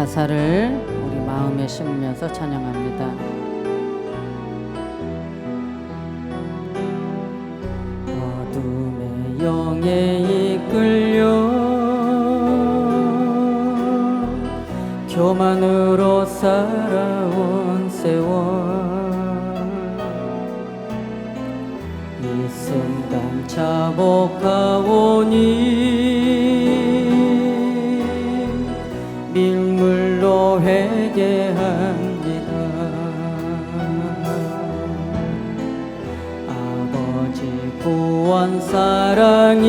가사를 우리 마음에 심으면서 찬양합니다. 어둠의 영에 이끌려 교만으로 살아온 세월, 이 순간 자복하오니 밀물로 회개합니다. 아버지 구원 사랑이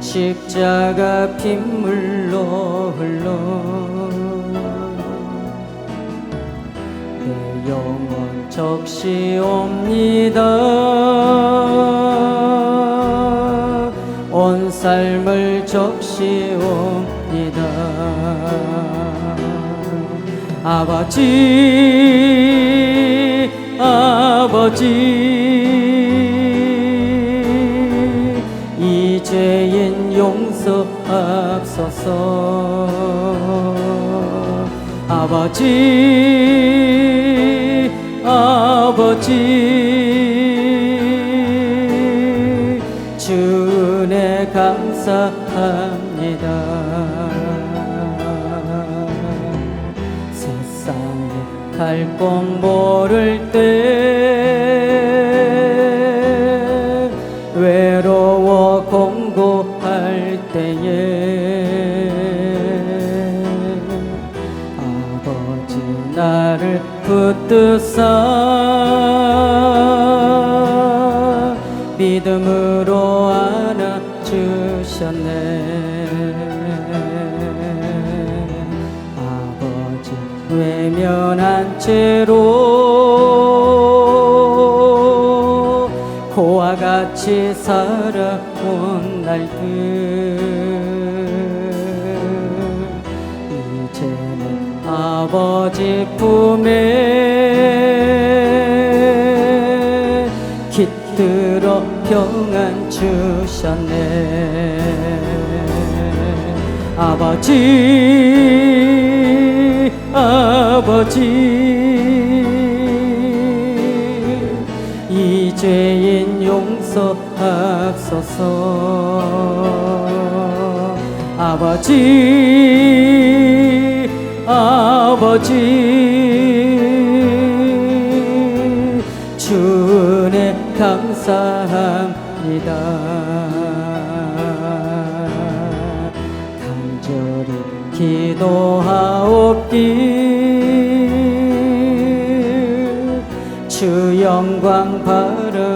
십자가 핏물로 흘러 내 영혼 적시옵니다. 온 삶을 적시옵니다. 아버지, 아버지, 이제인 용서하소서. 아버지, 아버지, 주 은혜 감사합니다. 세상에 갈 곳 모를 때, 외로워 공고할 때에 아버지 나를 붙드사 믿음으로 안아주셨네. 아버지 외면한 채로 고와 같이 살아온 날들, 이제는 아버지 품에 깃들어 평안 주셨네. 아버지, 아버지, 이제인 용서하소서. 아버지, 아버지, 주 은혜 감사합니다. 간절히 기도하옵기 주 영광 바라보면서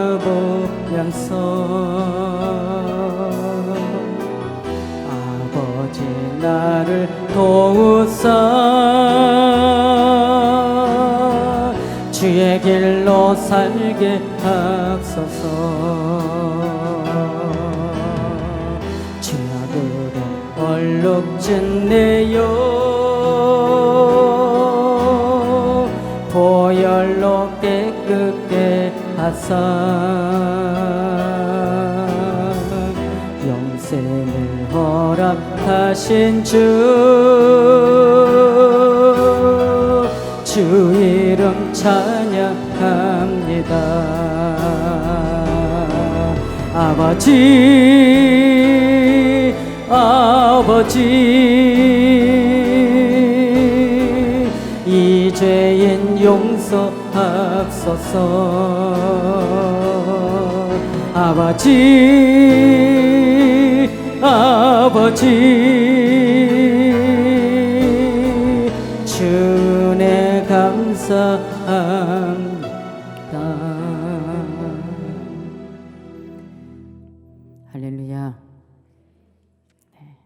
아버지 나를 도우사 주의 길로 살게 하소서. 죄악으로 얼룩진 내요 보혈로 깨끗게 하사 영생을 허락하신 주 이름 찬양합니다. 아버지, 아버지, 이제인 용서하소서. 아버지, 아버지, 주 은혜 감사합니다. 할렐루야. 네.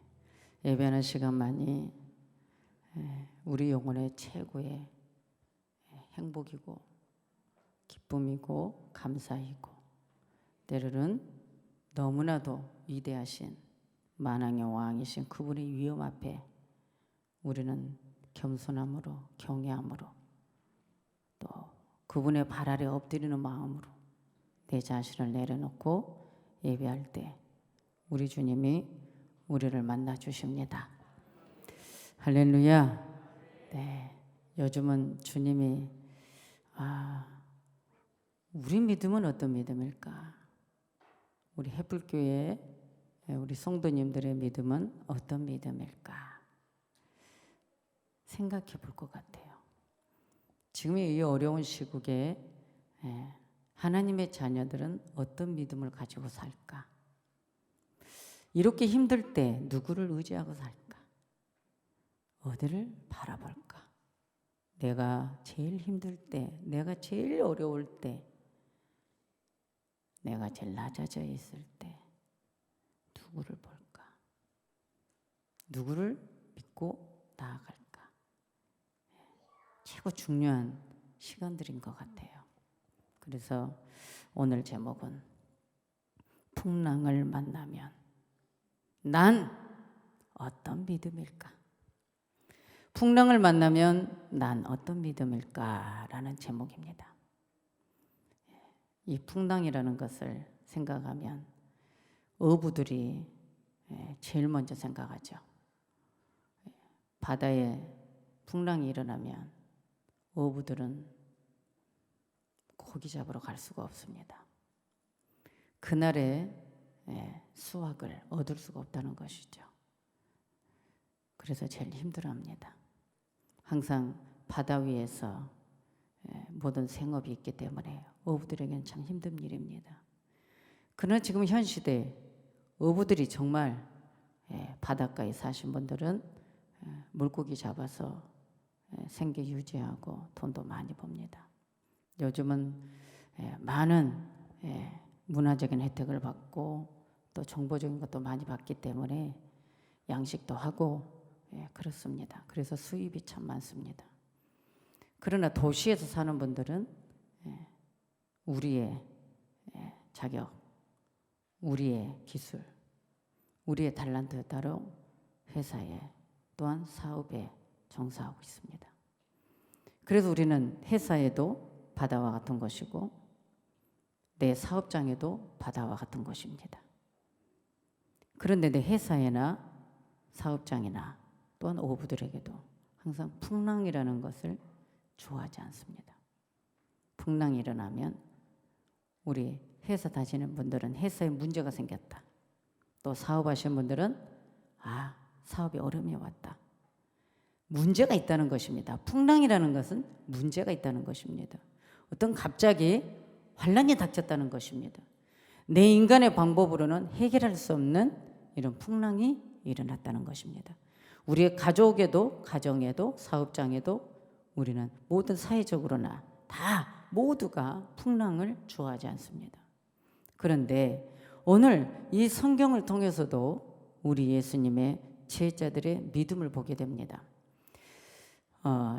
예배하는 시간만이 우리 영혼의 최고의 행복이고 기쁨이고 감사이고 때로는 너무나도 위대하신 만왕의 왕이신 그분의 위엄 앞에 우리는 겸손함으로 경외함으로 또 그분의 발 아래 엎드리는 마음으로 내 자신을 내려놓고 예배할 때 우리 주님이 우리를 만나 주십니다. 할렐루야. 네, 요즘은 주님이 우리 믿음은 어떤 믿음일까? 우리 햇불교회 우리 성도님들의 믿음은 어떤 믿음일까? 생각해 볼 것 같아요. 지금 이 어려운 시국에 하나님의 자녀들은 어떤 믿음을 가지고 살까? 이렇게 힘들 때 누구를 의지하고 살까? 어디를 바라볼까? 내가 제일 힘들 때, 내가 제일 어려울 때, 내가 제일 낮아져 있을 때 누구를 볼까? 누구를 믿고 나아갈까? 최고 중요한 시간들인 것 같아요. 그래서 오늘 제목은 풍랑을 만나면 난 어떤 믿음일까? 풍랑을 만나면 난 어떤 믿음일까? 라는 제목입니다. 이 풍랑이라는 것을 생각하면 어부들이 제일 먼저 생각하죠. 바다에 풍랑이 일어나면 어부들은 고기 잡으러 갈 수가 없습니다. 그날의 수확을 얻을 수가 없다는 것이죠. 그래서 제일 힘들어합니다. 항상 바다 위에서 모든 생업이 있기 때문에 어부들에게는 참 힘든 일입니다. 그러나 지금 현 시대에 어부들이 정말 바닷가에 사신 분들은 물고기 잡아서 생계 유지하고 돈도 많이 법니다. 요즘은 많은 문화적인 혜택을 받고 또 정보적인 것도 많이 받기 때문에 양식도 하고 그렇습니다. 그래서 수입이 참 많습니다. 그러나 도시에서 사는 분들은 우리의 자격, 우리의 기술, 우리의 탤런트에 따라 회사에 또한 사업에 종사하고 있습니다. 그래서 우리는 회사에도 바다와 같은 것이고 내 사업장에도 바다와 같은 것입니다. 그런데 내 회사에나 사업장이나 또한 어부들에게도 항상 풍랑이라는 것을 좋아하지 않습니다. 풍랑이 일어나면 우리 회사 다니는 분들은 회사에 문제가 생겼다. 또 사업하시는 분들은 사업에 어려움이 왔다. 문제가 있다는 것입니다. 풍랑이라는 것은 문제가 있다는 것입니다. 어떤 갑자기 환란이 닥쳤다는 것입니다. 내 인간의 방법으로는 해결할 수 없는 이런 풍랑이 일어났다는 것입니다. 우리의 가족에도 가정에도 사업장에도 우리는 모든 사회적으로나 다 모두가 풍랑을 좋아하지 않습니다. 그런데 오늘 이 성경을 통해서도 우리 예수님의 제자들의 믿음을 보게 됩니다.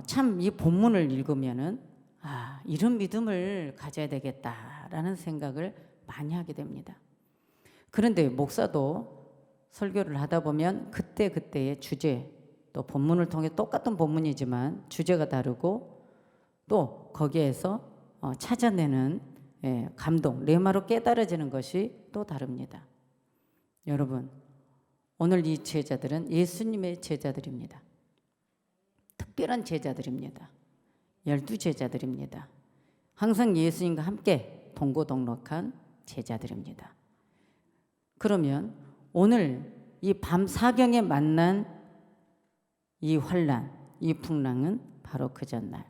참 이 본문을 읽으면은 이런 믿음을 가져야 되겠다라는 생각을 많이 하게 됩니다. 그런데 목사도 설교를 하다 보면 그때그때의 주제, 또 본문을 통해 똑같은 본문이지만 주제가 다르고 또 거기에서 찾아내는 감동, 레마로 깨달아지는 것이 또 다릅니다. 여러분, 오늘 이 제자들은 예수님의 제자들입니다. 특별한 제자들입니다. 12제자들입니다. 항상 예수님과 함께 동고동락한 제자들입니다. 그러면 오늘 이 밤 사경에 만난 이 환란, 이 풍랑은 바로 그 전날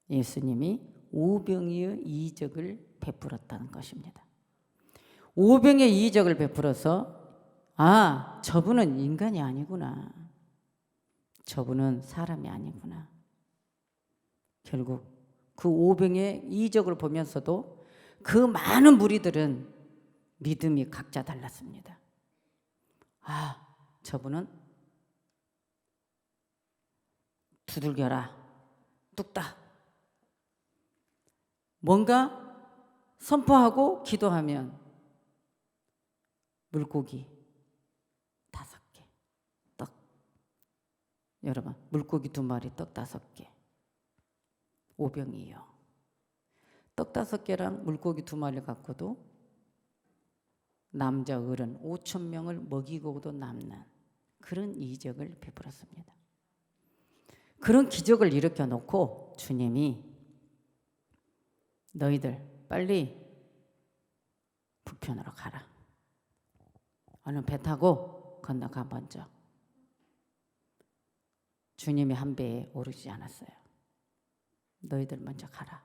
예수님이 오병이의 이적을 베풀었다는 것입니다. 오병의 이적을 베풀어서 저분은 인간이 아니구나. 저분은 사람이 아니구나. 결국 그 오병의 이적을 보면서도 그 많은 무리들은 믿음이 각자 달랐습니다. 저분은 두들겨라, 뚝딱. 뭔가 선포하고 기도하면 물고기 5개, 떡. 여러분, 물고기 2마리, 떡 5개. 오병이에요. 떡 5개랑 물고기 2마리 갖고도 남자 어른 5,000명을 먹이고도 남는 그런 이적을 베풀었습니다. 그런 기적을 일으켜 놓고 주님이 너희들 빨리 북편으로 가라. 얼른 배 타고 건너가 먼저. 주님이 한 배에 오르지 않았어요. 너희들 먼저 가라.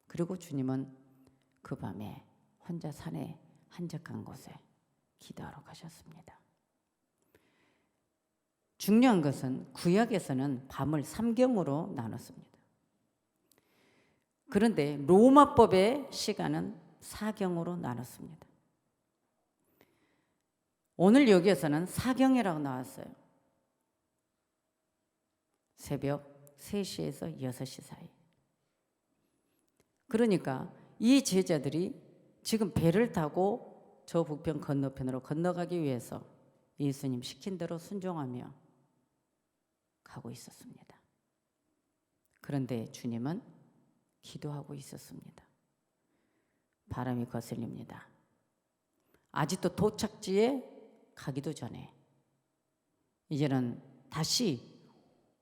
그리고 주님은 그 밤에 혼자 산에 한적한 곳에 기도하러 가셨습니다. 중요한 것은 구약에서는 밤을 3경으로 나눴습니다. 그런데 로마법의 시간은 4경으로 나눴습니다. 오늘 여기에서는 4경이라고 나왔어요. 새벽 3시에서 6시 사이. 그러니까 이 제자들이 지금 배를 타고 저 북편 건너편으로 건너가기 위해서 예수님 시킨 대로 순종하며 가고 있었습니다. 그런데 주님은 기도하고 있었습니다. 바람이 거슬립니다. 아직도 도착지에 가기도 전에 이제는 다시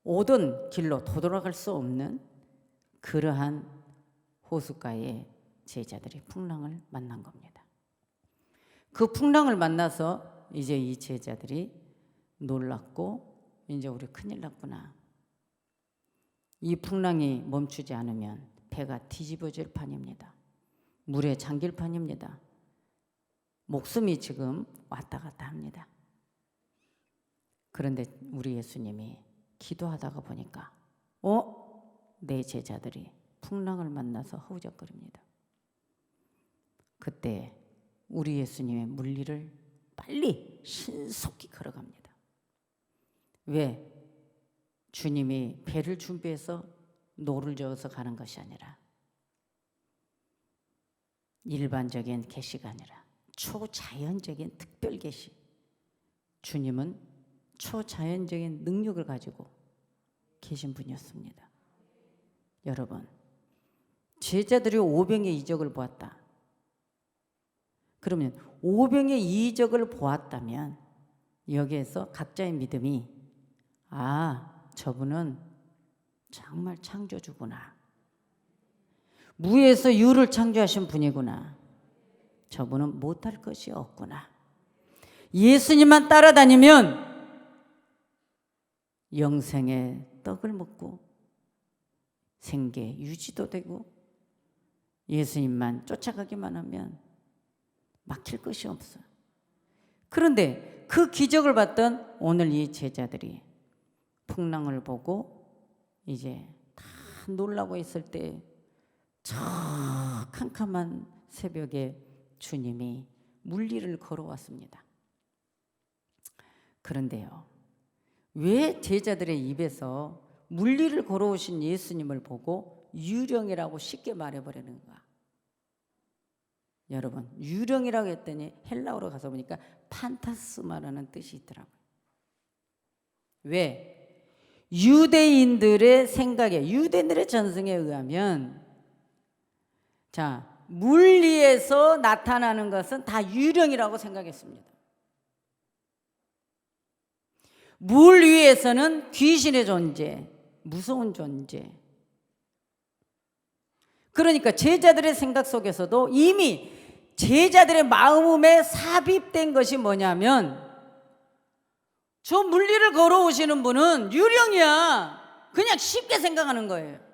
오던 길로 되돌아갈 수 없는 그러한 호숫가에 제자들이 풍랑을 만난 겁니다. 그 풍랑을 만나서 이제 이 제자들이 놀랐고 이제 우리 큰일 났구나. 이 풍랑이 멈추지 않으면 배가 뒤집어질 판입니다. 물에 잠길 판입니다. 목숨이 지금 왔다 갔다 합니다. 그런데 우리 예수님이 기도하다가 보니까 내 제자들이 풍랑을 만나서 허우적거립니다. 그때 우리 예수님의 물리를 빨리 신속히 걸어갑니다. 왜? 주님이 배를 준비해서 노를 저어서 가는 것이 아니라 일반적인 계시가 아니라 초자연적인 특별 계시. 주님은 초자연적인 능력을 가지고 계신 분이었습니다. 여러분, 제자들이 오병의 이적을 보았다. 그러면 오병의 이적을 보았다면 여기에서 각자의 믿음이 저분은 정말 창조주구나. 무에서 유를 창조하신 분이구나. 저분은 못할 것이 없구나. 예수님만 따라다니면 영생의 떡을 먹고 생계 유지도 되고 예수님만 쫓아가기만 하면 막힐 것이 없어. 그런데 그 기적을 봤던 오늘 이 제자들이 풍랑을 보고 이제 다 놀라고 있을 때 저 캄캄한 새벽에 주님이 물리를 걸어왔습니다. 그런데요, 왜 제자들의 입에서 물리를 걸어오신 예수님을 보고 유령이라고 쉽게 말해버리는가? 여러분, 유령이라고 했더니 헬라어로 가서 보니까 판타스마라는 뜻이 있더라고요. 왜? 유대인들의 생각에, 유대인들의 전승에 의하면 물 위에서 나타나는 것은 다 유령이라고 생각했습니다. 물 위에서는 귀신의 존재, 무서운 존재. 그러니까 제자들의 생각 속에서도 이미 제자들의 마음에 삽입된 것이 뭐냐면 저 물리를 걸어오시는 분은 유령이야. 그냥 쉽게 생각하는 거예요.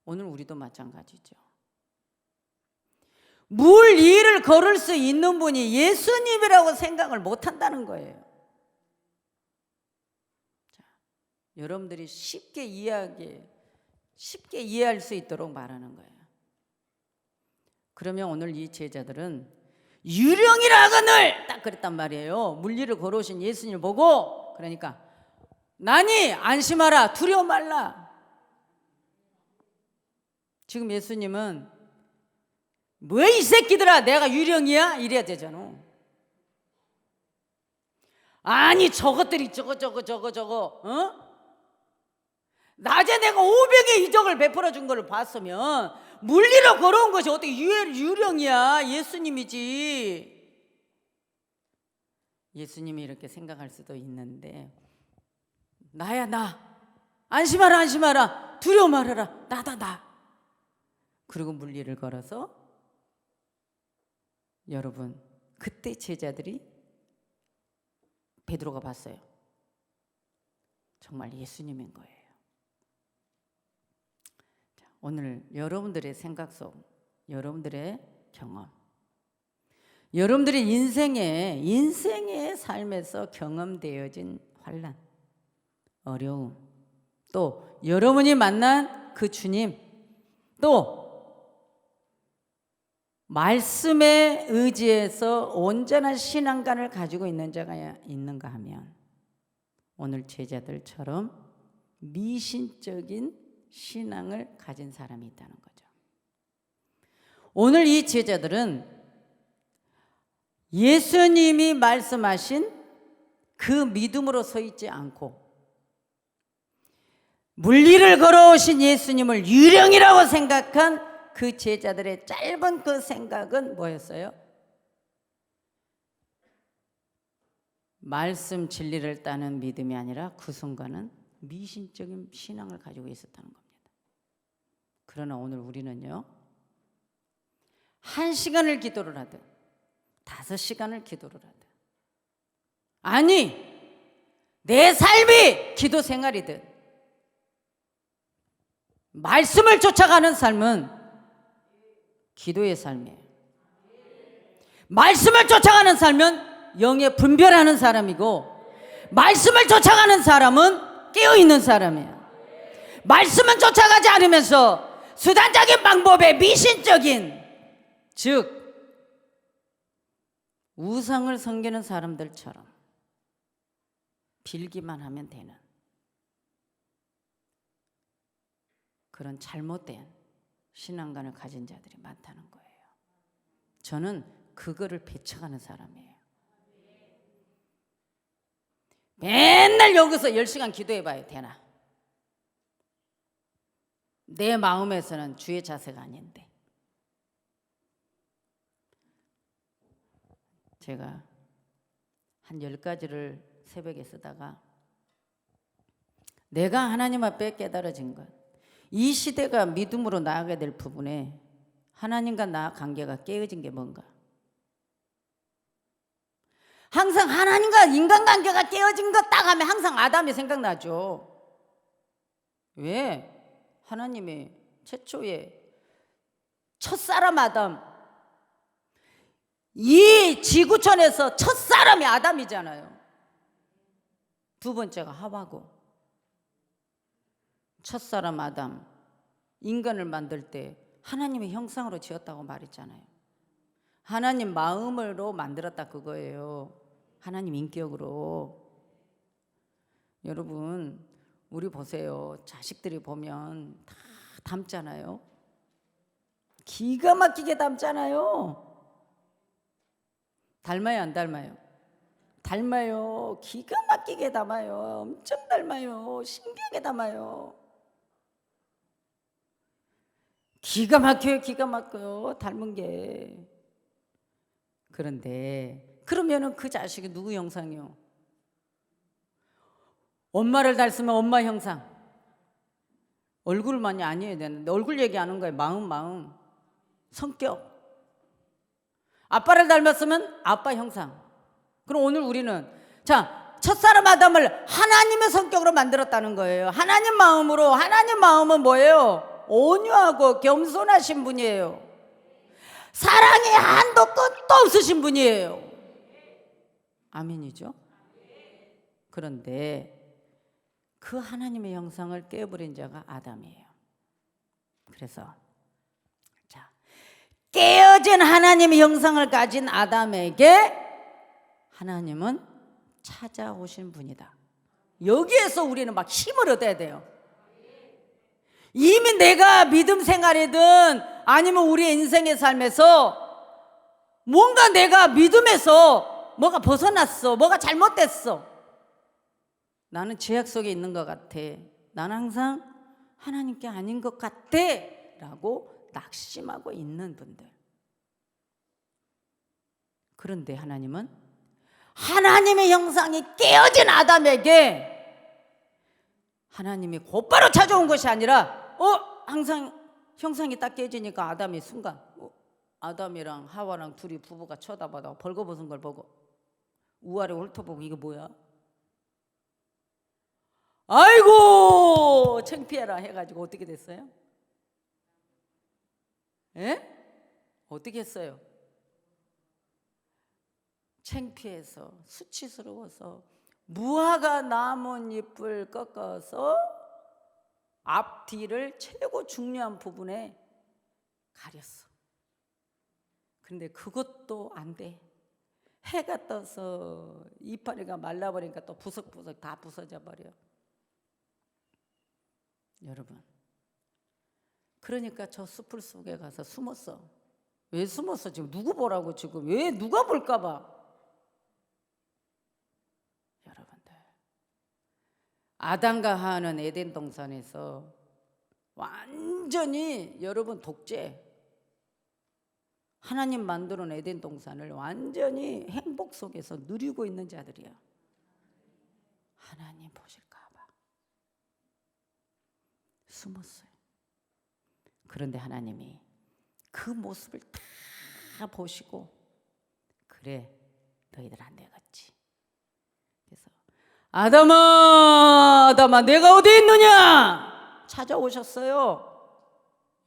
오늘 우리도 마찬가지죠. 물 위를 걸을 수 있는 분이 예수님이라고 생각을 못한다는 거예요. 자, 여러분들이 쉽게 이해할 수 있도록 말하는 거예요. 그러면 오늘 이 제자들은 유령이라거늘 딱 그랬단 말이에요. 물 위를 걸어오신 예수님을 보고. 그러니까 나니 안심하라, 두려워 말라. 지금 예수님은 왜 이 새끼들아 내가 유령이야? 이래야 되잖아. 아니 저것들이 저거 낮에 내가 500의 이적을 베풀어 준 걸 봤으면 물리로 걸어온 것이 어떻게 유령이야? 예수님이지. 예수님이 이렇게 생각할 수도 있는데, 나야 나, 안심하라 안심하라, 두려워 말아라, 나다 나. 그리고 물리를 걸어서, 여러분 그때 제자들이 베드로가 봤어요. 정말 예수님인 거예요. 자, 오늘 여러분들의 생각 속, 여러분들의 경험, 여러분들의 인생의 삶에서 경험되어진 환난, 어려움, 또 여러분이 만난 그 주님, 또 말씀에 의지해서 온전한 신앙관을 가지고 있는 자가 있는가 하면 오늘 제자들처럼 미신적인 신앙을 가진 사람이 있다는 거죠. 오늘 이 제자들은 예수님이 말씀하신 그 믿음으로 서 있지 않고 물리를 걸어오신 예수님을 유령이라고 생각한 그 제자들의 짧은 그 생각은 뭐였어요? 말씀 진리를 따는 믿음이 아니라 그 순간은 미신적인 신앙을 가지고 있었다는 겁니다. 그러나 오늘 우리는요, 1시간을 기도를 하든 5시간을 기도를 하든, 아니 내 삶이 기도 생활이든 말씀을 쫓아가는 삶은 기도의 삶이에요. 말씀을 쫓아가는 삶은 영에 분별하는 사람이고, 말씀을 쫓아가는 사람은 깨어있는 사람이에요. 말씀은 쫓아가지 않으면서 수단적인 방법에 미신적인, 즉 우상을 섬기는 사람들처럼 빌기만 하면 되는 그런 잘못된 신앙관을 가진 자들이 많다는 거예요. 저는 그거를 배척하는 사람이에요. 맨날 여기서 10시간 기도해봐야 되나? 내 마음에서는 주의 자세가 아닌데. 제가 한 10가지를 새벽에 쓰다가 내가 하나님 앞에 깨달아진 것, 이 시대가 믿음으로 나아가게 될 부분에 하나님과 나 관계가 깨어진 게 뭔가? 항상 하나님과 인간관계가 깨어진 것 딱 하면 항상 아담이 생각나죠. 왜? 하나님의 최초의 첫사람 아담, 이 지구촌에서 첫사람이 아담이잖아요. 두 번째가 하와고. 첫사람 아담, 인간을 만들 때 하나님의 형상으로 지었다고 말했잖아요. 하나님 마음으로 만들었다 그거예요. 하나님 인격으로. 여러분 우리 보세요. 자식들이 보면 다 닮잖아요. 기가 막히게 닮잖아요. 닮아요 안 닮아요? 닮아요. 기가 막히게 닮아요. 엄청 닮아요. 신기하게 닮아요. 기가 막혀요. 기가 막혀요. 닮은 게. 그런데 그러면은 그 자식이 누구 형상이요? 엄마를 닮으면 엄마 형상. 얼굴만이 아니어야 되는데 얼굴 얘기하는 거예요. 마음, 성격. 아빠를 닮았으면 아빠 형상. 그럼 오늘 우리는 자, 첫사람 아담을 하나님의 성격으로 만들었다는 거예요. 하나님 마음으로. 하나님 마음은 뭐예요? 온유하고 겸손하신 분이에요. 사랑이 한도 끝도 없으신 분이에요. 아멘이죠? 그런데 그 하나님의 형상을 깨버린 자가 아담이에요. 그래서 자, 깨어진 하나님의 형상을 가진 아담에게 하나님은 찾아오신 분이다. 여기에서 우리는 막 힘을 얻어야 돼요. 이미 내가 믿음 생활이든 아니면 우리 인생의 삶에서 뭔가 내가 믿음에서 뭐가 벗어났어, 뭐가 잘못됐어, 나는 죄악 속에 있는 것 같아, 난 항상 하나님께 아닌 것 같아 라고 낙심하고 있는 분들. 그런데 하나님은 하나님의 형상이 깨어진 아담에게 하나님이 곧바로 찾아온 것이 아니라 항상 형상이 딱 깨지니까 아담이 순간 아담이랑 하와랑 둘이 부부가 쳐다보다가 벌거벗은 걸 보고 우아래 훑어보고 이거 뭐야? 아이고 창피해라 해가지고 어떻게 됐어요? 어떻게 했어요? 창피해서 수치스러워서 무화과 나뭇잎을 꺾어서 앞뒤를 최고 중요한 부분에 가렸어. 그런데 그것도 안 돼. 해가 떠서 이파리가 말라버리니까 또 부석부석 다 부서져 버려. 여러분, 그러니까 저 숲을 속에 가서 숨었어. 왜 숨었어? 지금 누구 보라고? 지금 왜 누가 볼까 봐. 여러분들, 아담과 하와는 에덴 동산에서 완전히 여러분 독재, 하나님 만드는 에덴 동산을 완전히 행복 속에서 누리고 있는 자들이야. 하나님 보실까 봐 숨었어요. 그런데 하나님이 그 모습을 다 보시고 그래 너희들 안 되겠지. 그래서 아담아 내가 어디 있느냐 찾아오셨어요.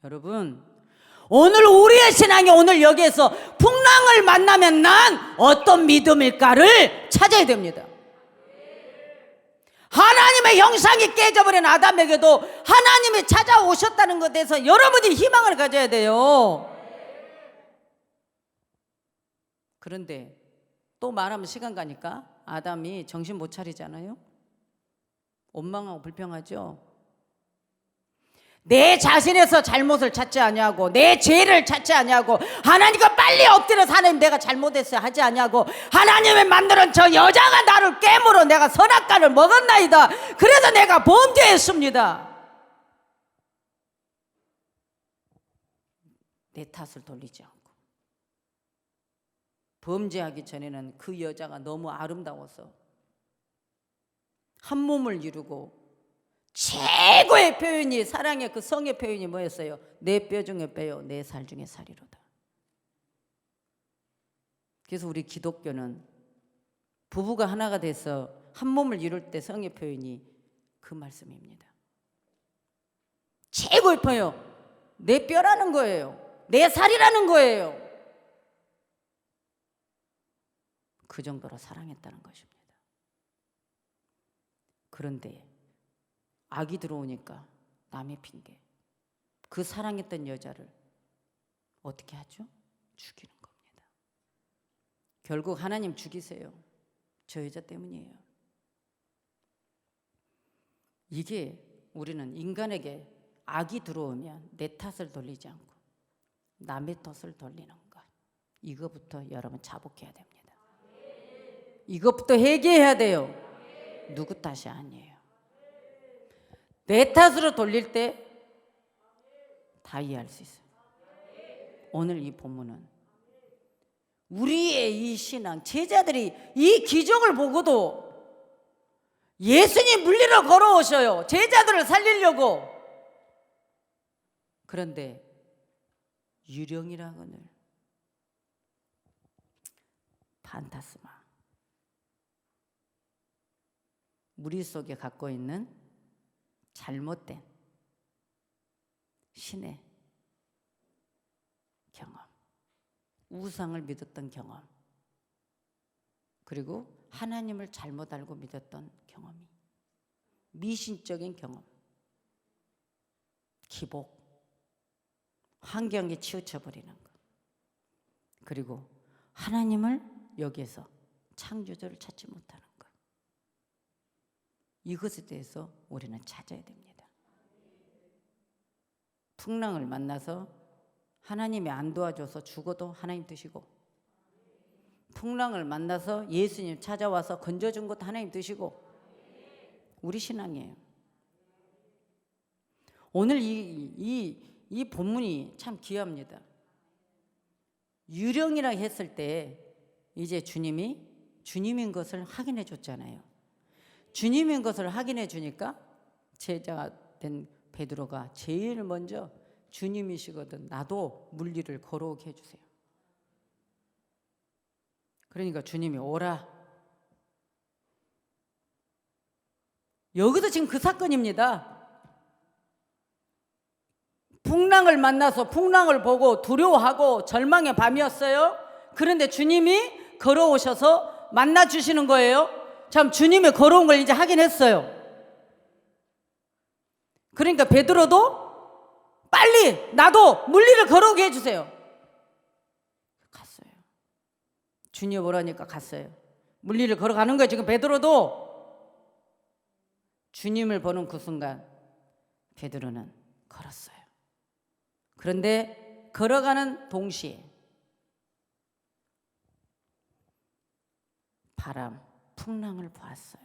여러분, 오늘 우리의 신앙이 오늘 여기에서 풍랑을 만나면 난 어떤 믿음일까를 찾아야 됩니다. 하나님의 형상이 깨져버린 아담에게도 하나님이 찾아오셨다는 것에 대해서 여러분이 희망을 가져야 돼요. 그런데 또 말하면 시간 가니까 아담이 정신 못 차리잖아요. 원망하고 불평하죠. 내 자신에서 잘못을 찾지 아니하고 내 죄를 찾지 아니하고 하나님과 빨리 엎드려서 하나님 내가 잘못했어요 하지 아니하고 하나님이 만드는 저 여자가 나를 깨물어 내가 선악과를 먹었나이다. 그래서 내가 범죄했습니다. 내 탓을 돌리지 않고 범죄하기 전에는 그 여자가 너무 아름다워서 한 몸을 이루고 최고의 표현이 사랑의 그 성의 표현이 뭐였어요? 내 뼈 중에 뼈요 내 살 중에 살이로다. 그래서 우리 기독교는 부부가 하나가 돼서 한 몸을 이룰 때 성의 표현이 그 말씀입니다. 최고의 표현 내 뼈라는 거예요. 내 살이라는 거예요. 그 정도로 사랑했다는 것입니다. 그런데 악이 들어오니까 남의 핑계, 그 사랑했던 여자를 어떻게 하죠? 죽이는 겁니다. 결국 하나님 죽이세요. 저 여자 때문이에요. 이게 우리는 인간에게 악이 들어오면 내 탓을 돌리지 않고 남의 탓을 돌리는 것, 이거부터 여러분 자복해야 됩니다. 이것부터 회개해야 돼요. 누구 탓이 아니에요. 내 탓으로 돌릴 때 다 이해할 수 있어요. 오늘 이 본문은 우리의 이 신앙, 제자들이 이 기적을 보고도 예수님 물리러 걸어오셔요. 제자들을 살리려고. 그런데 유령이라고는 판타스마, 무리 속에 갖고 있는 잘못된 신의 경험, 우상을 믿었던 경험, 그리고 하나님을 잘못 알고 믿었던 경험이 미신적인 경험, 기복, 환경에 치우쳐버리는 것, 그리고 하나님을 여기에서 창조주를 찾지 못하는 것, 이것에 대해서 우리는 찾아야 됩니다. 풍랑을 만나서 하나님이 안 도와줘서 죽어도 하나님 드시고, 풍랑을 만나서 예수님 찾아와서 건져준 것도 하나님 드시고, 우리 신앙이에요. 오늘 이 본문이 참 귀합니다. 유령이라 했을 때 이제 주님인 것을 확인해 줬잖아요. 주님인 것을 확인해 주니까 제자가 된 베드로가 제일 먼저 주님이시거든 나도 물리를 걸어오게 해주세요. 그러니까 주님이 오라. 여기도 지금 그 사건입니다. 풍랑을 만나서 풍랑을 보고 두려워하고 절망의 밤이었어요. 그런데 주님이 걸어오셔서 만나주시는 거예요. 참 주님이 걸어온 걸 이제 확인했어요. 그러니까 베드로도 빨리 나도 물리를 걸어오게 해주세요. 갔어요. 주님 오라니까 갔어요. 물리를 걸어가는 거예요. 지금 베드로도 주님을 보는 그 순간 베드로는 걸었어요. 그런데 걸어가는 동시에 바람, 풍랑을 보았어요.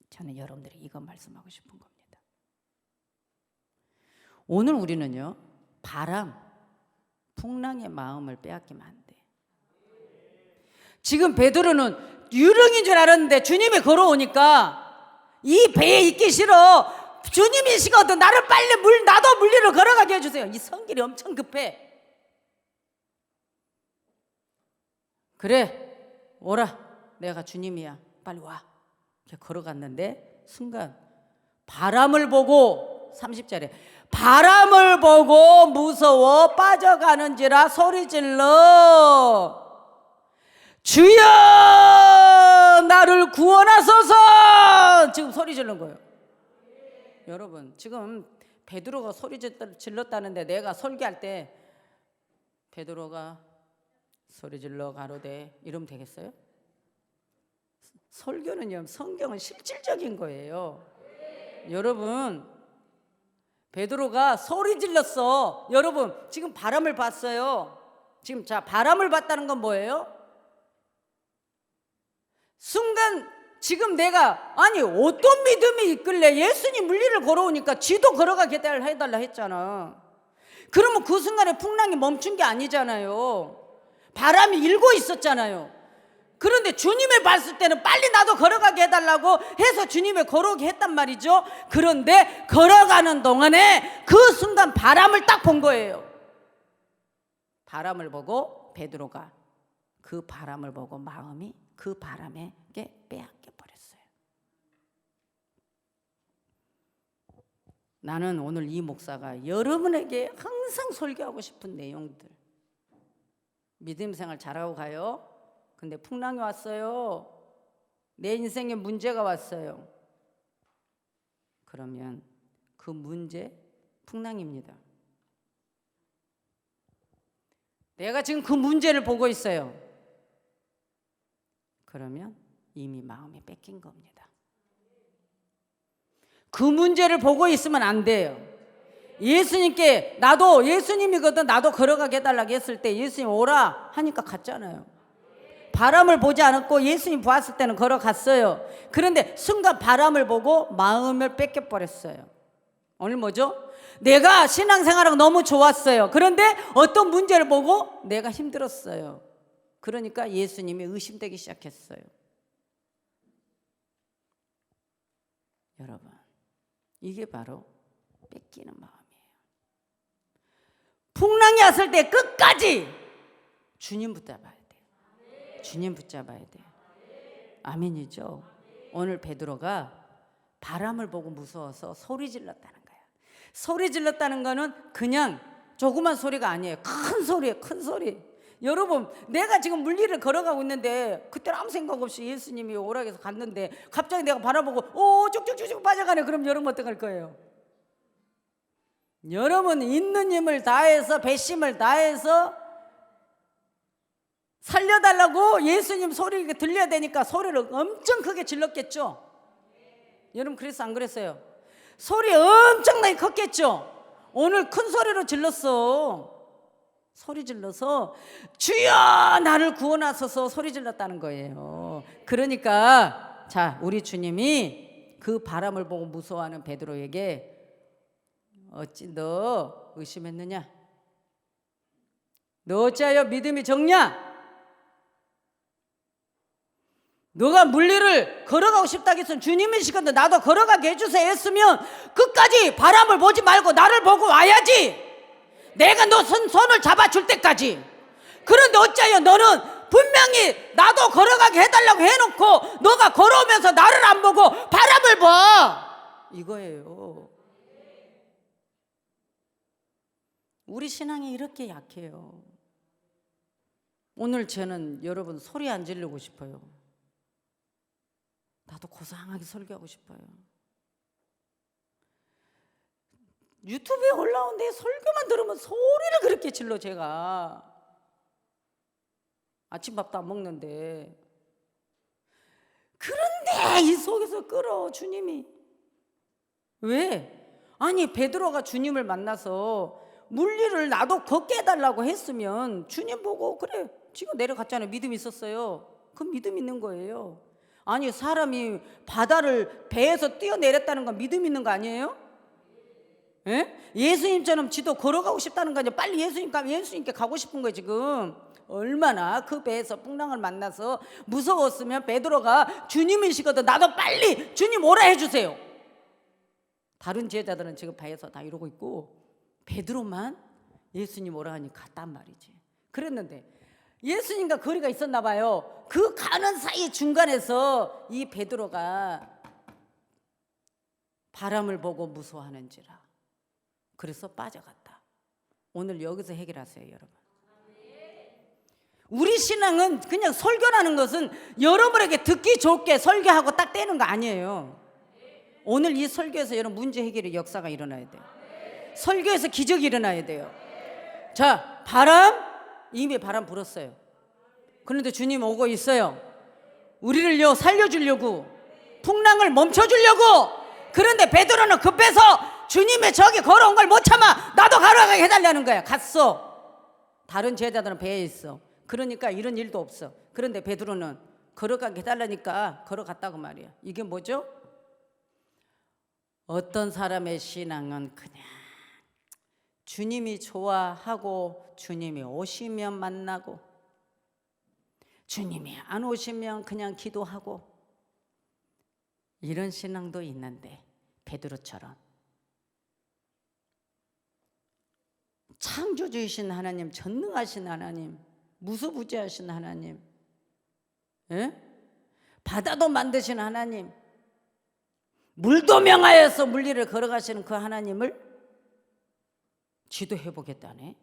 저는 여러분들이 이거 말씀하고 싶은 겁니다. 오늘 우리는요, 바람, 풍랑의 마음을 빼앗기면 안 돼. 지금 베드로는 유령인 줄 알았는데 주님이 걸어오니까 이 배에 있기 싫어. 주님이시거든. 나를 빨리 나도 물리를 걸어가게 해주세요. 이 성길이 엄청 급해. 그래, 오라. 내가 주님이야. 빨리 와. 이렇게 걸어갔는데 순간 바람을 보고 30절에 바람을 보고 무서워 빠져가는지라 소리질러 주여 나를 구원하소서. 지금 소리 지른 거예요. 여러분 지금 베드로가 소리 질렀다는데 내가 설교할 때 베드로가 소리 질러 가로되 이러면 되겠어요? 설교는요, 성경은 실질적인 거예요. 여러분 베드로가 소리 질렀어. 여러분 지금 바람을 봤어요. 지금 자 바람을 봤다는 건 뭐예요? 순간 지금 내가 아니 어떤 믿음이 있길래 예수님 물리를 걸어오니까 지도 걸어가게 해달라 했잖아. 그러면 그 순간에 풍랑이 멈춘 게 아니잖아요. 바람이 일고 있었잖아요. 그런데 주님을 봤을 때는 빨리 나도 걸어가게 해달라고 해서 주님을 걸어오게 했단 말이죠. 그런데 걸어가는 동안에 그 순간 바람을 딱 본 거예요. 바람을 보고 베드로가 그 바람을 보고 마음이 그 바람에게 빼앗겨 버렸어요. 나는 오늘 이 목사가 여러분에게 항상 설교하고 싶은 내용들, 믿음 생활 잘하고 가요. 근데 풍랑이 왔어요. 내 인생에 문제가 왔어요. 그러면 그 문제 풍랑입니다. 내가 지금 그 문제를 보고 있어요. 그러면 이미 마음이 뺏긴 겁니다. 그 문제를 보고 있으면 안 돼요. 예수님께 나도 예수님이거든 나도 걸어가게 해달라고 했을 때 예수님 오라 하니까 갔잖아요. 바람을 보지 않았고 예수님 보았을 때는 걸어갔어요. 그런데 순간 바람을 보고 마음을 뺏겨버렸어요. 오늘 뭐죠? 내가 신앙생활하고 너무 좋았어요. 그런데 어떤 문제를 보고 내가 힘들었어요. 그러니까 예수님이 의심되기 시작했어요. 여러분 이게 바로 뺏기는 마음이에요. 풍랑이 왔을 때 끝까지 주님 붙잡아야 돼요. 주님 붙잡아야 돼요. 아멘이죠. 오늘 베드로가 바람을 보고 무서워서 소리 질렀다는 거예요. 소리 질렀다는 거는 그냥 조그만 소리가 아니에요. 큰 소리예요. 큰 소리. 여러분 내가 지금 물리를 걸어가고 있는데 그때는 아무 생각 없이 예수님이 오라고 해서 갔는데 갑자기 내가 바라보고 오 쭉쭉쭉쭉 빠져가네. 그럼 여러분 어떡할 거예요? 여러분 있는 힘을 다해서 배심을 다해서 살려달라고 예수님 소리가 들려야 되니까 소리를 엄청 크게 질렀겠죠. 여러분 그래서 안 그랬어요? 소리 엄청나게 컸겠죠. 오늘 큰 소리로 질렀어. 소리 질러서 주여 나를 구원하소서 소리 질렀다는 거예요. 그러니까 자 우리 주님이 그 바람을 보고 무서워하는 베드로에게 어찌 너 의심했느냐? 너 어찌하여 믿음이 적냐? 너가 물리를 걸어가고 싶다고 했으면 주님이시거든 나도 걸어가게 해주세요 했으면 끝까지 바람을 보지 말고 나를 보고 와야지. 내가 너 손을 잡아줄 때까지. 그런데 어찌하여 너는 분명히 나도 걸어가게 해달라고 해놓고 너가 걸어오면서 나를 안 보고 바람을 봐. 이거예요. 우리 신앙이 이렇게 약해요. 오늘 저는 여러분 소리 안 지르고 싶어요. 나도 고상하게 설교하고 싶어요. 유튜브에 올라온 내 설교만 들으면 소리를 그렇게 질러. 제가 아침밥도 안 먹는데. 그런데 이 속에서 끌어 주님이. 왜? 아니 베드로가 주님을 만나서 물리를 나도 걷게 해달라고 했으면 주님 보고 그래 지금 내려갔잖아요. 믿음이 있었어요. 그 믿음 있는 거예요. 아니 사람이 바다를 배에서 뛰어내렸다는 건 믿음 있는 거 아니에요? 예? 예수님처럼 지도 걸어가고 싶다는 거 아니에요? 빨리 예수님께 가고 싶은 거예요 지금. 얼마나 그 배에서 풍랑을 만나서 무서웠으면 베드로가 주님이시거든 나도 빨리 주님 오라 해주세요. 다른 제자들은 지금 배에서 다 이러고 있고 베드로만 예수님 오라 하니 갔단 말이지. 그랬는데 예수님과 거리가 있었나 봐요. 그 가는 사이 중간에서 이 베드로가 바람을 보고 무서워하는지라 그래서 빠져갔다. 오늘 여기서 해결하세요 여러분. 우리 신앙은 그냥 설교라는 것은 여러분에게 듣기 좋게 설교하고 딱 떼는 거 아니에요. 오늘 이 설교에서 여러분 문제 해결의 역사가 일어나야 돼요. 설교에서 기적이 일어나야 돼요. 자, 이미 바람 불었어요. 그런데 주님 오고 있어요. 우리를요 살려주려고, 풍랑을 멈춰주려고. 그런데 베드로는 급해서 주님의 저기 걸어온 걸 못 참아 나도 걸어가게 해달라는 거야. 갔어. 다른 제자들은 배에 있어. 그러니까 이런 일도 없어. 그런데 베드로는 걸어가게 해달라니까 걸어갔다고 말이야. 이게 뭐죠? 어떤 사람의 신앙은 그냥 주님이 좋아하고 주님이 오시면 만나고 주님이 안 오시면 그냥 기도하고 이런 신앙도 있는데 베드로처럼 창조주이신 하나님, 전능하신 하나님, 무소부지하신 하나님, 예? 바다도 만드신 하나님, 물도 명하여서 물리를 걸어가시는 그 하나님을 지도해보겠다네.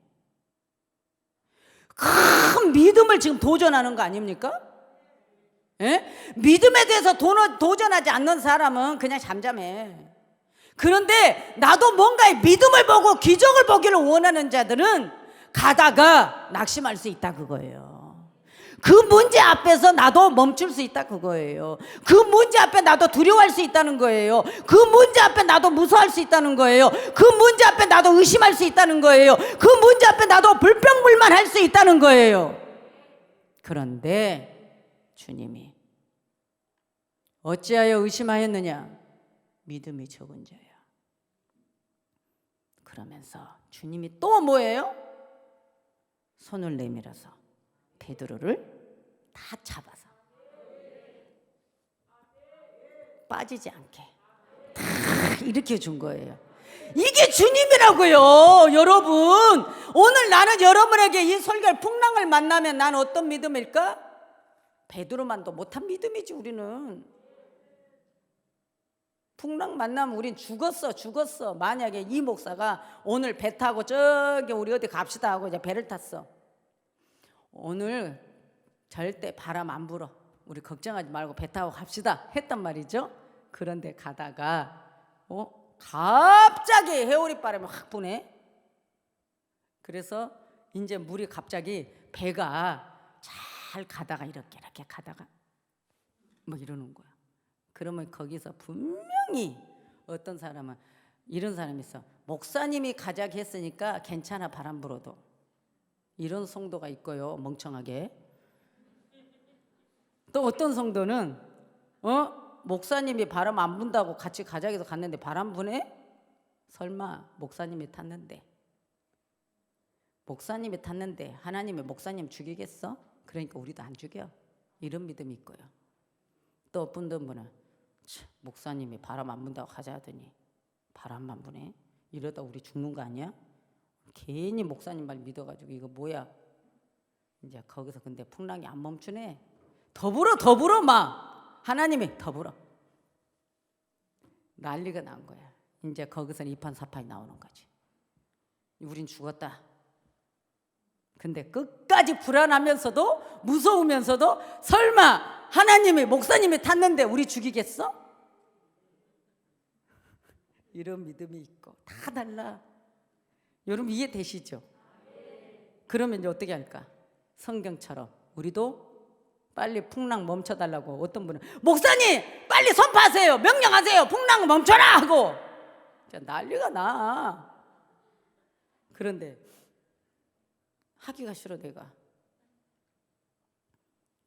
큰 믿음을 지금 도전하는 거 아닙니까? 예? 믿음에 대해서 도전하지 않는 사람은 그냥 잠잠해. 그런데 나도 뭔가의 믿음을 보고 기적을 보기를 원하는 자들은 가다가 낙심할 수 있다 그거예요. 그 문제 앞에서 나도 멈출 수 있다 그거예요. 그 문제 앞에 나도 두려워할 수 있다는 거예요. 그 문제 앞에 나도 무서워할 수 있다는 거예요. 그 문제 앞에 나도 의심할 수 있다는 거예요. 그 문제 앞에 나도 불평불만할 수 있다는 거예요. 그런데 주님이 어찌하여 의심하였느냐? 믿음이 적은 자야. 그러면서 주님이 또 뭐예요? 손을 내밀어서 베드로를 다 잡아서 빠지지 않게 다 일으켜 준 거예요. 이게 주님이라고요. 여러분, 오늘 나는 여러분에게 이 설교할 풍랑을 만나면 난 어떤 믿음일까? 베드로만도 못한 믿음이지. 우리는 풍랑 만나면 우린 죽었어. 만약에 이 목사가 오늘 배 타고 저기 우리 어디 갑시다 하고 이제 배를 탔어. 오늘 절대 바람 안 불어. 우리 걱정하지 말고 배 타고 갑시다 했단 말이죠. 그런데 가다가 갑자기 해오리 바람이 확 부네. 그래서 이제 물이 갑자기 배가 잘 가다가 이렇게 가다가 뭐 이러는 거야. 그러면 거기서 분명히 어떤 사람은 이런 사람이 있어. 목사님이 가자고 했으니까 괜찮아 바람 불어도. 이런 성도가 있고요. 멍청하게. 또 어떤 성도는 목사님이 바람 안 분다고 같이 가자고 해서 갔는데 바람 부네? 설마 목사님이 탔는데 하나님이 목사님 죽이겠어? 그러니까 우리도 안 죽여. 이런 믿음이 있고요. 또 어떤 분은 목사님이 바람 안 분다고 하자 하더니 바람만 부네. 이러다 우리 죽는 거 아니야? 괜히 목사님 말 믿어가지고 이거 뭐야? 이제 거기서 근데 풍랑이 안 멈추네. 더 불어 막 하나님이 더 불어. 난리가 난 거야. 이제 거기서는 이판사판이 나오는 거지. 우린 죽었다. 근데 끝까지 불안하면서도 무서우면서도 설마 하나님이 목사님이 탔는데 우리 죽이겠어? 이런 믿음이 있고 다 달라. 여러분 이해되시죠? 그러면 이제 어떻게 할까? 성경처럼 우리도 빨리 풍랑 멈춰달라고. 어떤 분은 목사님 빨리 선포하세요. 명령하세요. 풍랑 멈춰라 하고 난리가 나. 그런데 하기가 싫어. 내가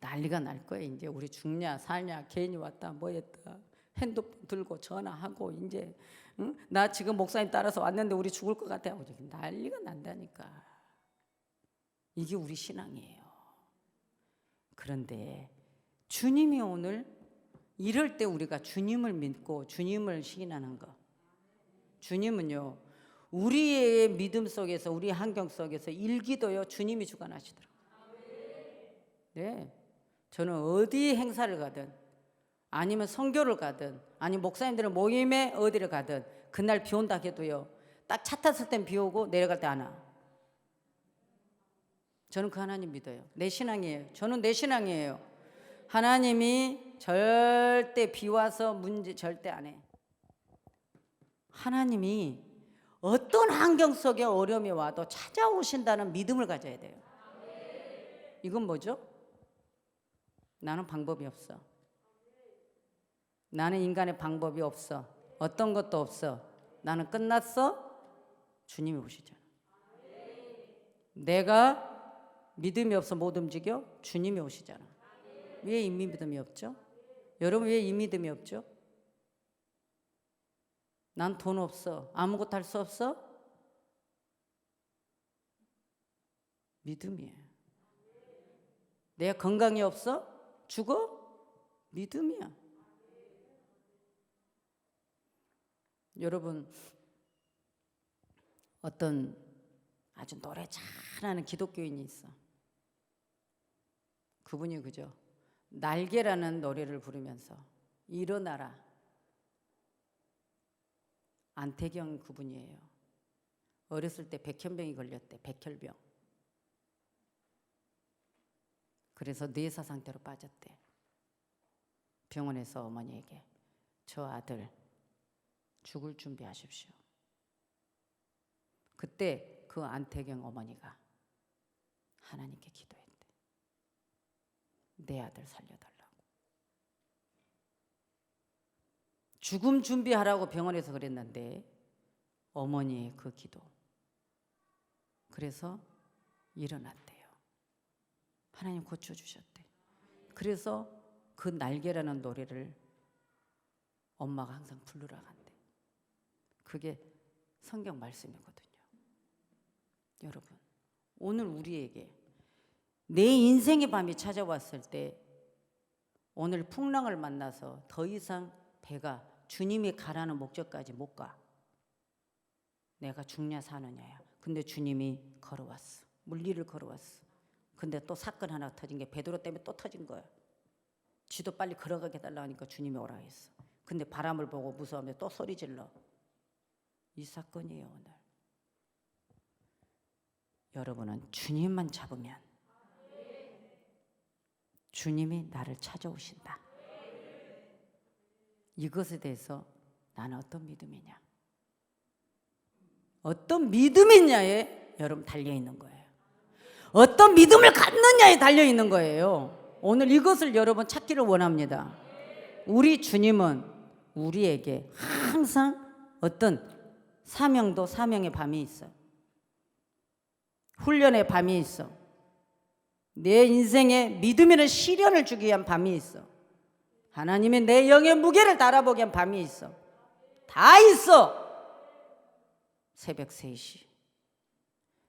난리가 날 거야. 이제 우리 죽냐 살냐 괜히 왔다 뭐 했다 핸드폰 들고 전화하고 이제 응? 나 지금 목사님 따라서 왔는데 우리 죽을 것 같아 하고 난리가 난다니까. 이게 우리 신앙이에요. 그런데 주님이 오늘 이럴 때 우리가 주님을 믿고 주님을 시인하는 거. 주님은요 우리의 믿음 속에서 우리 환경 속에서 일기도요 주님이 주관하시더라고요. 네, 저는 어디 행사를 가든 아니면 선교를 가든 아니면 목사님들은 모임에 어디를 가든 그날 비 온다 해도요 딱 차 탔을 땐 비 오고 내려갈 때 안 와. 저는 그 하나님 믿어요. 내 신앙이에요. 저는 내 신앙이에요. 하나님이 절대 비 와서 문제 절대 안 해. 하나님이 어떤 환경 속에 어려움이 와도 찾아오신다는 믿음을 가져야 돼요. 이건 뭐죠? 나는 방법이 없어. 나는 인간의 방법이 없어. 어떤 것도 없어. 나는 끝났어. 주님이 오시잖아. 내가 믿음이 없어 못 움직여? 주님이 오시잖아. 왜 이 믿음이 없죠? 여러분 왜 이 믿음이 없죠? 난 돈 없어. 아무것도 할 수 없어? 믿음이에요. 내가 건강이 없어? 죽어? 믿음이야. 여러분 어떤 아주 노래 잘하는 기독교인이 있어. 그분이 그죠? 날개라는 노래를 부르면서 일어나라. 안태경 그분이에요. 어렸을 때 백혈병이 걸렸대. 백혈병. 그래서 뇌사 상태로 빠졌대. 병원에서 어머니에게 저 아들 죽을 준비하십시오. 그때 그 안태경 어머니가 하나님께 기도했대. 내 아들 살려달라고. 죽음 준비하라고 병원에서 그랬는데 어머니의 그 기도. 그래서 일어났대요. 하나님 고쳐주셨대. 그래서 그 날개라는 노래를 엄마가 항상 부르러 간대. 그게 성경 말씀이거든요. 여러분 오늘 우리에게 내 인생의 밤이 찾아왔을 때 오늘 풍랑을 만나서 더 이상 배가 주님이 가라는 목적까지 못 가. 내가 죽냐 사느냐야. 근데 주님이 걸어왔어. 물리를 걸어왔어. 근데 또 사건 하나 터진 게 베드로 때문에 또 터진 거야. 쥐도 빨리 걸어가게 달라 하니까 주님이 오라 했어. 근데 바람을 보고 무서우면 또 소리 질러. 이 사건이에요 오늘. 여러분은 주님만 잡으면 주님이 나를 찾아오신다. 이것에 대해서 나는 어떤 믿음이냐, 어떤 믿음이냐에 여러분 달려있는 거예요. 어떤 믿음을 갖느냐에 달려있는 거예요. 오늘 이것을 여러분 찾기를 원합니다. 우리 주님은 우리에게 항상 어떤 사명도 사명의 밤이 있어. 훈련의 밤이 있어. 내 인생에 믿음이라는 시련을 주기 위한 밤이 있어. 하나님의 내 영의 무게를 달아보기 위한 밤이 있어. 다 있어. 새벽 3시.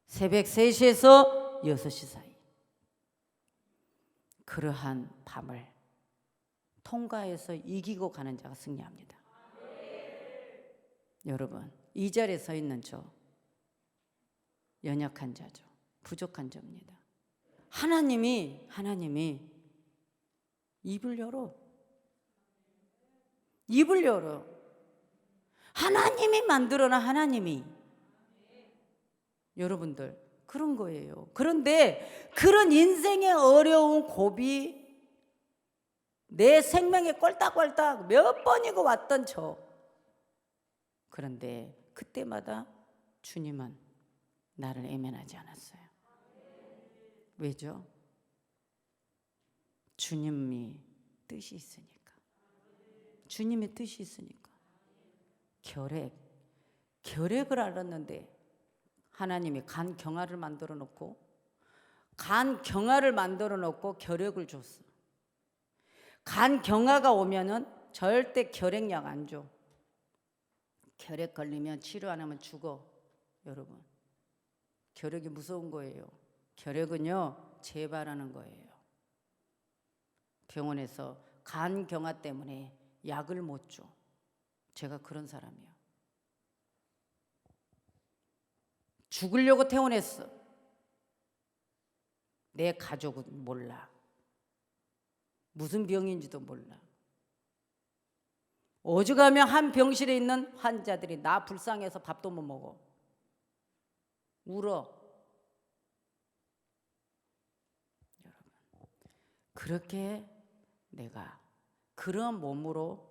새벽 3시에서 6시 사이. 그러한 밤을 통과해서 이기고 가는 자가 승리합니다. 여러분, 이 자리에 서 있는 저 연약한 자죠. 부족한 자입니다. 하나님이 입을 열어. 입을 열어. 하나님이 만들어놔. 하나님이. 여러분들 그런 거예요. 그런데 그런 인생의 어려운 고비, 내 생명에 꼴딱꼴딱 몇 번이고 왔던 저, 그런데 그때마다 주님은 나를 애면하지 않았어요. 왜죠? 주님이 뜻이 있으니까. 주님의 뜻이 있으니까. 결핵을 알았는데 하나님이 간 경화를 만들어 놓고 결핵을 줬어. 간 경화가 오면은 절대 결핵약 안 줘. 결핵 걸리면 치료 안 하면 죽어. 여러분, 결핵이 무서운 거예요. 결핵은요, 재발하는 거예요. 병원에서 간 경화 때문에 약을 못 줘. 제가 그런 사람이에요. 죽으려고 퇴원했어. 내 가족은 몰라. 무슨 병인지도 몰라. 오죽하면 한 병실에 있는 환자들이 나 불쌍해서 밥도 못 먹어. 울어. 여러분, 그렇게 내가 그런 몸으로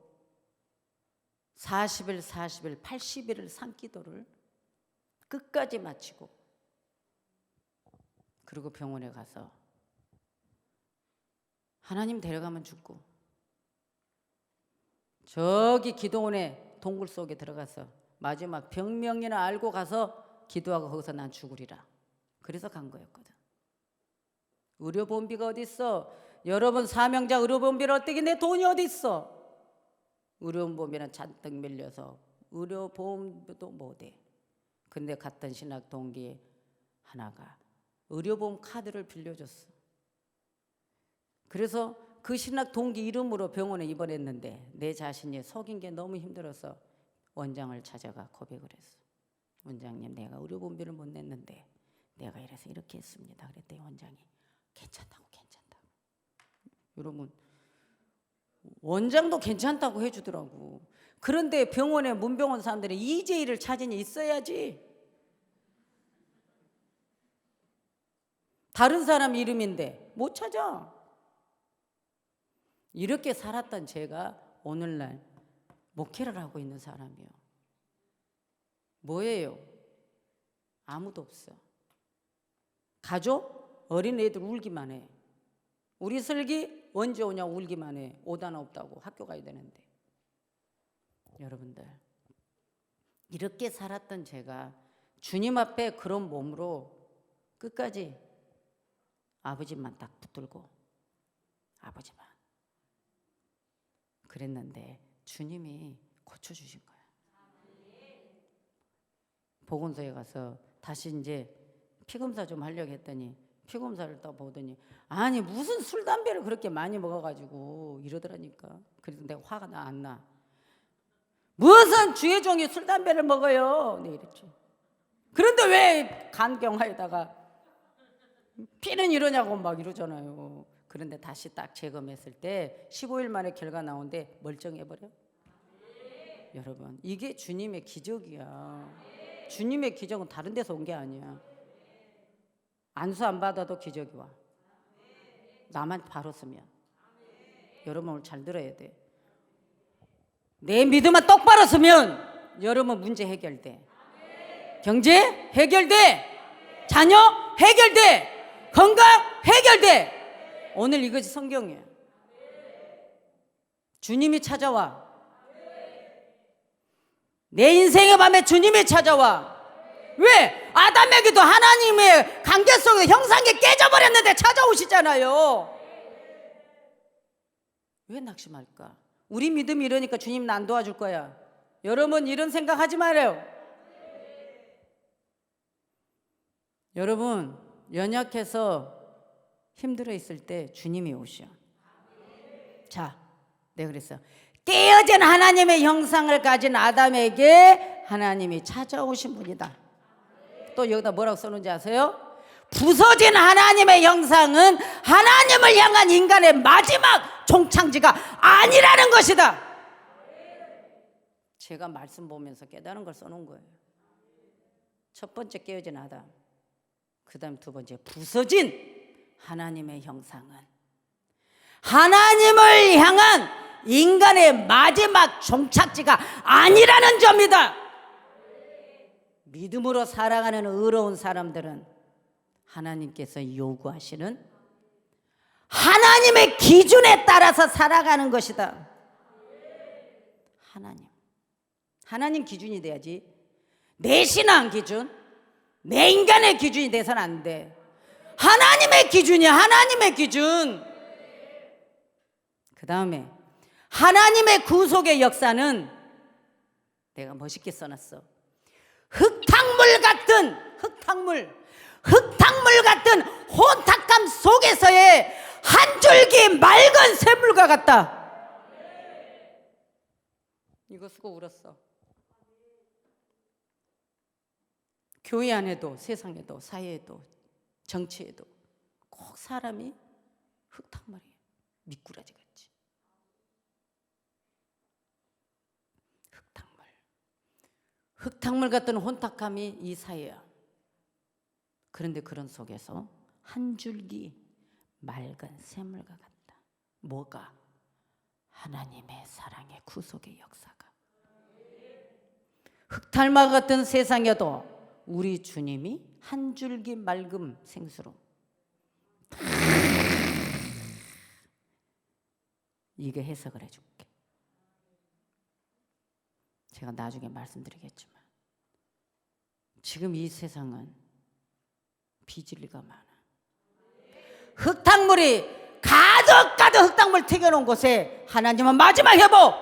40일, 80일을 산기도를 끝까지 마치고, 그리고 병원에 가서 하나님 데려가면 죽고, 저기 기도원의 동굴 속에 들어가서 마지막 병명이나 알고 가서 기도하고 거기서 난 죽으리라. 그래서 간 거였거든. 의료보험비가 어디 있어? 여러분, 사명자 의료보험비를 어떻게 내 돈이 어디 있어? 의료보험비는 잔뜩 밀려서 의료보험도 못해. 근데 갔던 신학 동기 하나가 의료보험 카드를 빌려줬어. 그래서 그 신학 동기 이름으로 병원에 입원했는데 내 자신이 속인 게 너무 힘들어서 원장을 찾아가 고백을 했어. 원장님, 내가 의료보험비를 못 냈는데 내가 이래서 이렇게 했습니다. 그랬더니 원장이 괜찮다고. 여러분, 원장도 괜찮다고 해주더라고. 그런데 병원에 문병원 사람들이 EJ를 찾으니 있어야지. 다른 사람 이름인데 못 찾아. 이렇게 살았던 제가 오늘날 목회를 하고 있는 사람이에요. 뭐예요? 아무도 없어. 가족? 어린애들 울기만 해. 우리 슬기 언제 오냐고 울기만 해. 오다나 없다고. 학교 가야 되는데. 여러분들, 이렇게 살았던 제가 주님 앞에 그런 몸으로 끝까지 아버지만 딱 붙들고, 아버지만 그랬는데 주님이 고쳐주신 거야. 보건소에 가서 다시 이제 피검사 좀 하려고 했더니 피검사를 또 보더니 아니 무슨 술 담배를 그렇게 많이 먹어가지고 이러더라니까. 그래서 내가 화가 안 나. 무슨 주의 종이 술 담배를 먹어요? 네, 이랬죠. 그런데 왜 간경화에다가 피는 이러냐고 막 이러잖아요. 그런데 다시 딱 재검했을 때 15일 만에 결과 나오는데 멀쩡해버려. 여러분, 이게 주님의 기적이야. 주님의 기적은 다른 데서 온 게 아니야. 안수 안 받아도 기적이 와. 나만 바로 쓰면. 여러분, 오늘 잘 들어야 돼. 내 믿음만 똑바로 쓰면 여러분 문제 해결돼. 경제 해결돼. 자녀 해결돼. 건강 해결돼. 오늘 이것이 성경이에요. 주님이 찾아와. 내 인생의 밤에 주님이 찾아와. 왜? 아담에게도 하나님의 관계 속에서 형상이 깨져버렸는데 찾아오시잖아요. 왜 낙심할까? 우리 믿음이 이러니까 주님 난 도와줄 거야. 여러분, 이런 생각하지 말아요. 여러분 연약해서 힘들어 있을 때 주님이 오셔. 자, 내가 그랬어요. 깨어진 하나님의 형상을 가진 아담에게 하나님이 찾아오신 분이다. 또 여기다 뭐라고 써놓은지 아세요? 부서진 하나님의 형상은 하나님을 향한 인간의 마지막 종창지가 아니라는 것이다. 제가 말씀 보면서 깨달은 걸 써놓은 거예요. 첫 번째 깨어진 아담, 그 다음 두 번째 부서진 하나님의 형상은 하나님을 향한 인간의 마지막 종착지가 아니라는 점이다. 믿음으로 살아가는 의로운 사람들은 하나님께서 요구하시는 하나님의 기준에 따라서 살아가는 것이다. 하나님 기준이 돼야지. 내 신앙 기준, 내 인간의 기준이 돼서는 안 돼. 하나님의 기준이야. 하나님의 기준. 그 다음에 하나님의 구속의 역사는 내가 멋있게 써놨어. 흙탕물 같은 혼탁함 속에서의 한 줄기 맑은 샘물과 같다. 이거 쓰고 울었어. 교회 안에도 세상에도 사회에도 정치에도 꼭 사람이 흙탕물이에요. 미꾸라지 같이. 흙탕물 같은 혼탁함이 이 사회야. 그런데 그런 속에서 한 줄기 맑은 샘물과 같다. 뭐가? 하나님의 사랑의 구속의 역사가. 흙탕물 같은 세상에도 우리 주님이 한 줄기 맑은 생수로 이게 해석을 해줄게. 제가 나중에 말씀드리겠지만 지금 이 세상은 비진리가 많아. 흙탕물이 가득 흙탕물 튀겨놓은 곳에 하나님은 마지막 회복,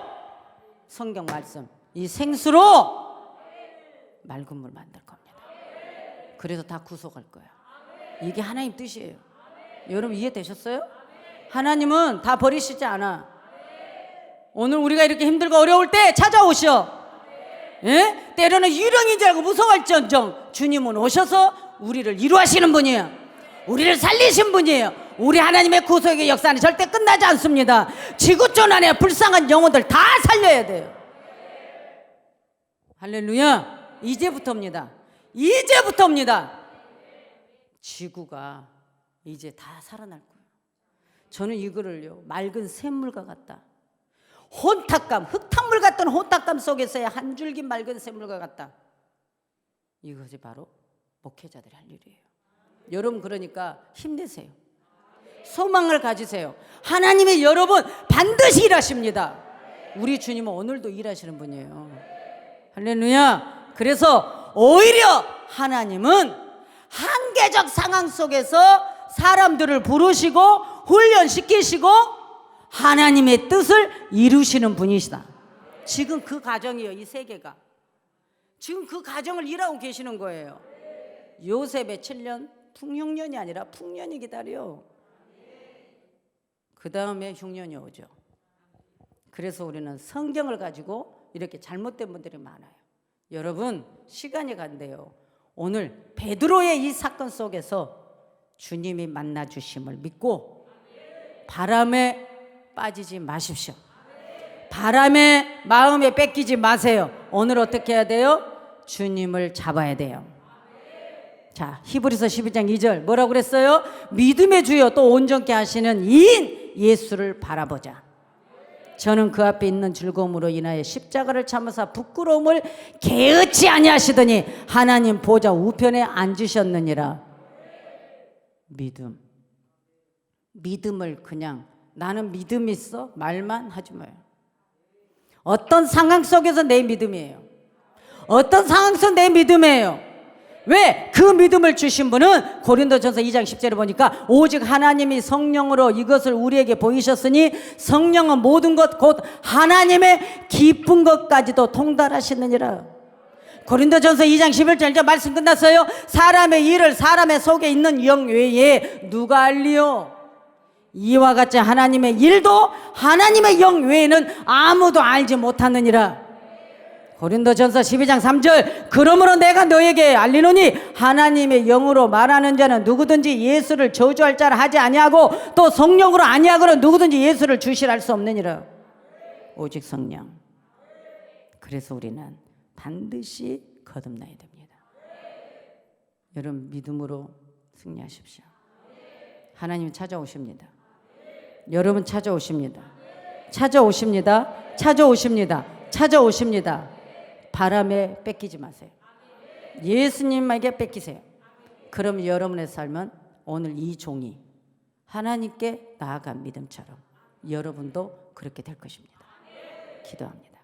성경 말씀, 이 생수로 맑은 물 만들 겁니다. 그래서 다 구속할 거야. 이게 하나님 뜻이에요. 여러분 이해되셨어요? 하나님은 다 버리시지 않아. 오늘 우리가 이렇게 힘들고 어려울 때 찾아오셔. 예? 때로는 유령인 줄 알고 무서워할지언정 주님은 오셔서 우리를 이루하시는 분이에요. 우리를 살리신 분이에요. 우리 하나님의 구속의 역사는 절대 끝나지 않습니다. 지구촌 안에 불쌍한 영혼들 다 살려야 돼요. 할렐루야. 이제부터입니다. 지구가 이제 다 살아날 거예요. 저는 이거를요, 맑은 샘물과 같다. 혼탁감, 흙탕물 같은 혼탁감 속에서의 한 줄기 맑은 샘물과 같다. 이것이 바로 목회자들이 할 일이에요. 여러분 그러니까 힘내세요. 소망을 가지세요. 하나님이 여러분 반드시 일하십니다. 우리 주님은 오늘도 일하시는 분이에요. 할렐루야. 그래서 오히려 하나님은 한계적 상황 속에서 사람들을 부르시고 훈련시키시고 하나님의 뜻을 이루시는 분이시다. 지금 그 과정이에요. 이 세계가 지금 그 과정을 일하고 계시는 거예요. 요셉의 7년 풍흉년이 아니라 풍년이 기다려. 그 다음에 흉년이 오죠. 그래서 우리는 성경을 가지고 이렇게 잘못된 분들이 많아요. 여러분 시간이 간대요. 오늘 베드로의 이 사건 속에서 주님이 만나주심을 믿고 바람에 빠지지 마십시오. 바람에 마음에 뺏기지 마세요. 오늘 어떻게 해야 돼요? 주님을 잡아야 돼요. 자, 히브리서 12장 2절 뭐라고 그랬어요? 믿음의 주여 또 온전케 하시는 이인 예수를 바라보자. 저는 그 앞에 있는 즐거움으로 인하여 십자가를 참으사 부끄러움을 개의치 아니하시더니 하나님 보좌 우편에 앉으셨느니라. 믿음을 그냥 나는 믿음 있어 말만 하지 마요. 어떤 상황 속에서 내 믿음이에요. 어떤 상황 속에서 내 믿음이에요. 왜? 그 믿음을 주신 분은 고린도전서 2장 10절에 보니까 오직 하나님이 성령으로 이것을 우리에게 보이셨으니 성령은 모든 것 곧 하나님의 깊은 것까지도 통달하시느니라. 고린도전서 2장 11절 이제 말씀 끝났어요. 사람의 일을 사람의 속에 있는 영 외에 누가 알리요? 이와 같이 하나님의 일도 하나님의 영 외에는 아무도 알지 못하느니라. 고린도전서 12장 3절 그러므로 내가 너에게 알리노니 하나님의 영으로 말하는 자는 누구든지 예수를 저주할 자를 하지 아니하고 또 성령으로 아니하고는 누구든지 예수를 주시할 수 없느니라. 오직 성령. 그래서 우리는 반드시 거듭나야 됩니다. 여러분 믿음으로 승리하십시오. 하나님 찾아오십니다. 여러분 찾아오십니다. 찾아오십니다. 찾아오십니다. 찾아오십니다. 바람에 뺏기지 마세요. 예수님에게 뺏기세요. 그럼 여러분의 삶은 오늘 이 종이 하나님께 나아간 믿음처럼 여러분도 그렇게 될 것입니다. 기도합니다.